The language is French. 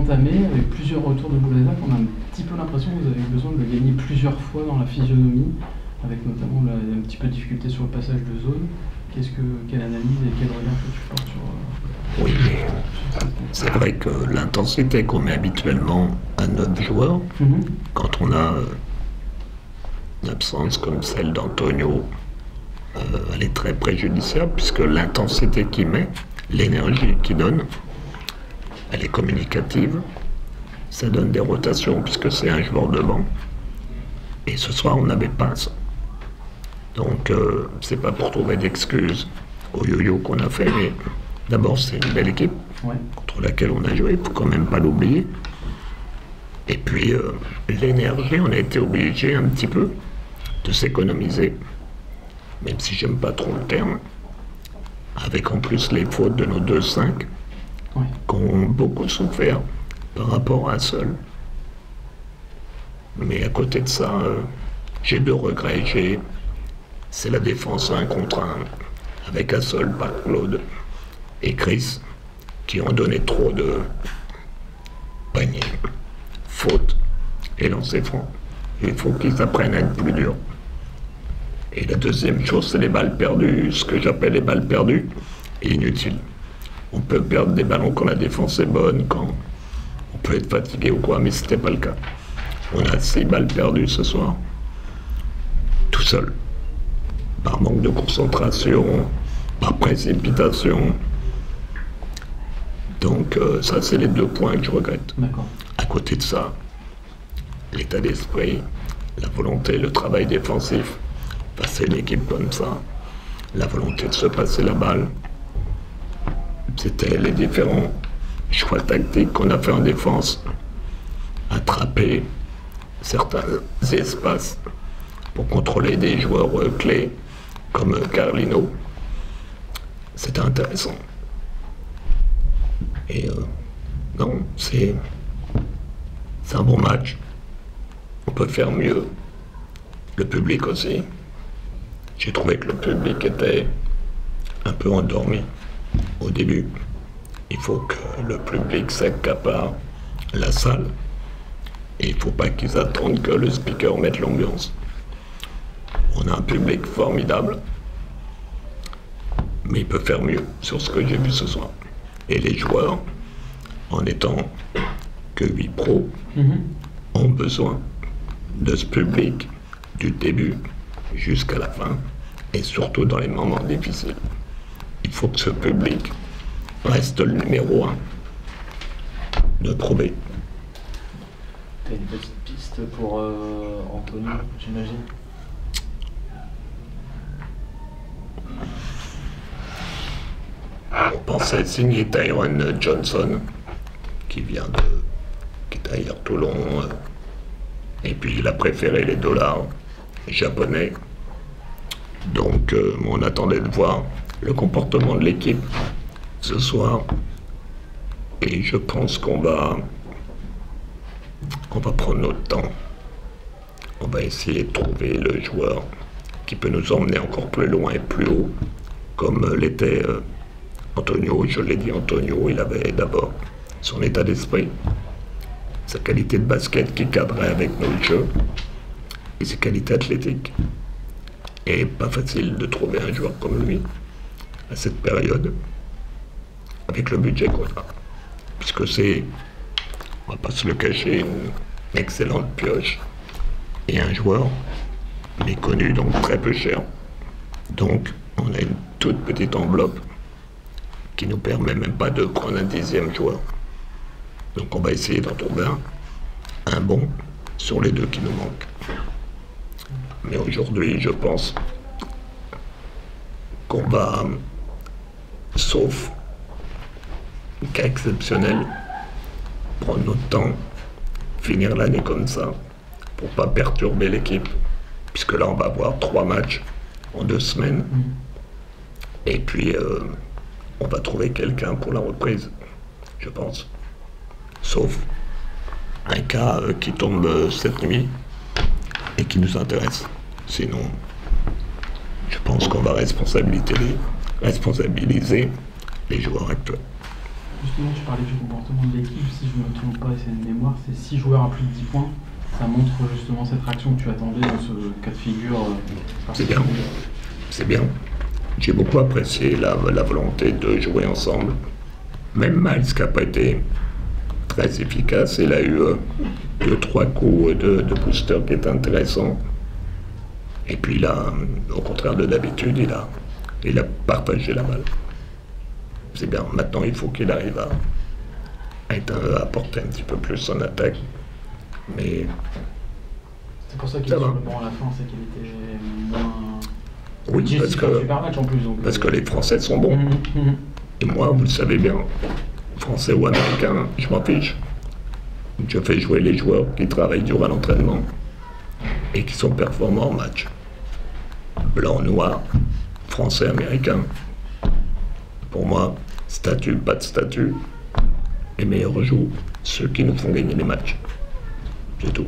entamé, avec plusieurs retours de Boulazac, on a un petit peu l'impression que vous avez besoin de le gagner plusieurs fois dans la physionomie, avec notamment un petit peu de difficulté sur le passage de zone. Quelle analyse et quel regard que tu portes sur... Oui, mais c'est vrai que l'intensité qu'on met habituellement à 9 joueurs, quand on a une absence comme celle d'Antonio, elle est très préjudiciable, puisque l'intensité qu'il met, l'énergie qu'il donne, elle est communicative, ça donne des rotations, puisque c'est un joueur de banc. Et ce soir, on n'avait pas ça. Donc, c'est pas pour trouver d'excuses au yo-yo qu'on a fait, mais d'abord, c'est une belle équipe contre laquelle on a joué, il ne faut quand même pas l'oublier. Et puis, l'énergie, on a été obligé un petit peu de s'économiser, même si j'aime pas trop le terme, avec en plus les fautes de nos 2-5 qui ont beaucoup souffert par rapport à Seul. Mais à côté de ça, j'ai 2 regrets. C'est la défense 1 contre 1 avec Assol, Claude et Chris qui ont donné trop de paniers, fautes et lancers francs. Il faut qu'ils apprennent à être plus durs. Et la deuxième chose, c'est les balles perdues, ce que j'appelle les balles perdues et inutiles. On peut perdre des ballons quand la défense est bonne, quand on peut être fatigué ou quoi, mais ce n'était pas le cas. On a 6 balles perdues ce soir, tout seul, par manque de concentration, par précipitation. Donc ça, c'est les 2 points que je regrette. À côté de ça, l'état d'esprit, la volonté, le travail défensif, face à une équipe comme ça, la volonté de se passer la balle, c'était les différents choix tactiques qu'on a fait en défense, attraper certains espaces pour contrôler des joueurs clés comme Carlino. C'était intéressant. Et non, c'est un bon match. On peut faire mieux. Le public aussi. J'ai trouvé que le public était un peu endormi au début. Il faut que le public s'accapare la salle. Et il ne faut pas qu'ils attendent que le speaker mette l'ambiance. On a un public formidable, mais il peut faire mieux sur ce que j'ai vu ce soir. Et les joueurs, en étant que 8 pros, ont besoin de ce public du début jusqu'à la fin, et surtout dans les moments difficiles. Il faut que ce public reste le numéro 1 de prouver. T'as une petite piste pour Anthony, j'imagine? On pensait signer Tyron Johnson, qui est d'ailleurs Toulon, et puis il a préféré les dollars japonais. Donc on attendait de voir le comportement de l'équipe ce soir, et je pense qu'on va prendre notre temps. On va essayer de trouver le joueur qui peut nous emmener encore plus loin et plus haut, comme l'était Antonio. Je l'ai dit, Antonio, il avait d'abord son état d'esprit, sa qualité de basket qui cadrait avec notre jeu, et ses qualités athlétiques. Et pas facile de trouver un joueur comme lui à cette période, avec le budget qu'on a, puisque c'est, on va pas se le cacher, une excellente pioche et un joueur méconnu, donc très peu cher. Donc on a une toute petite enveloppe qui nous permet même pas de prendre un 10e joueur. Donc on va essayer d'en trouver un bon sur les 2 qui nous manquent. Mais aujourd'hui, je pense qu'on va, sauf cas exceptionnel, prendre notre temps, finir l'année comme ça, pour pas perturber l'équipe, puisque là on va avoir 3 matchs en 2 semaines, et puis on va trouver quelqu'un pour la reprise, je pense, sauf un cas qui tombe cette nuit et qui nous intéresse. Sinon, je pense qu'on va responsabiliser les joueurs actuels. Justement, tu parlais du comportement de l'équipe, si je ne me trompe pas, et c'est une mémoire, c'est 6 joueurs à plus de 10 points. Ça montre justement cette réaction que tu attendais dans ce cas de figure. C'est bien. C'est bien. J'ai beaucoup apprécié la volonté de jouer ensemble. Même Miles, qui n'a pas été très efficace, il a eu 2-3 coups de booster qui étaient intéressants. Et puis là, au contraire de d'habitude, il a partagé la balle. C'est bien. Maintenant, il faut qu'il arrive à apporter un petit peu plus en attaque. Mais c'est pour ça qu'il est sur le banc à la fin, c'est qu'il était moins... Oui, parce que les Français sont bons. Et moi, vous le savez bien, Français ou Américains, je m'en fiche. Je fais jouer les joueurs qui travaillent dur à l'entraînement et qui sont performants en match. Blanc, noir, Français, Américain. Pour moi, statut, pas de statut. Les meilleurs jouent ceux qui nous font gagner les matchs. C'est tout.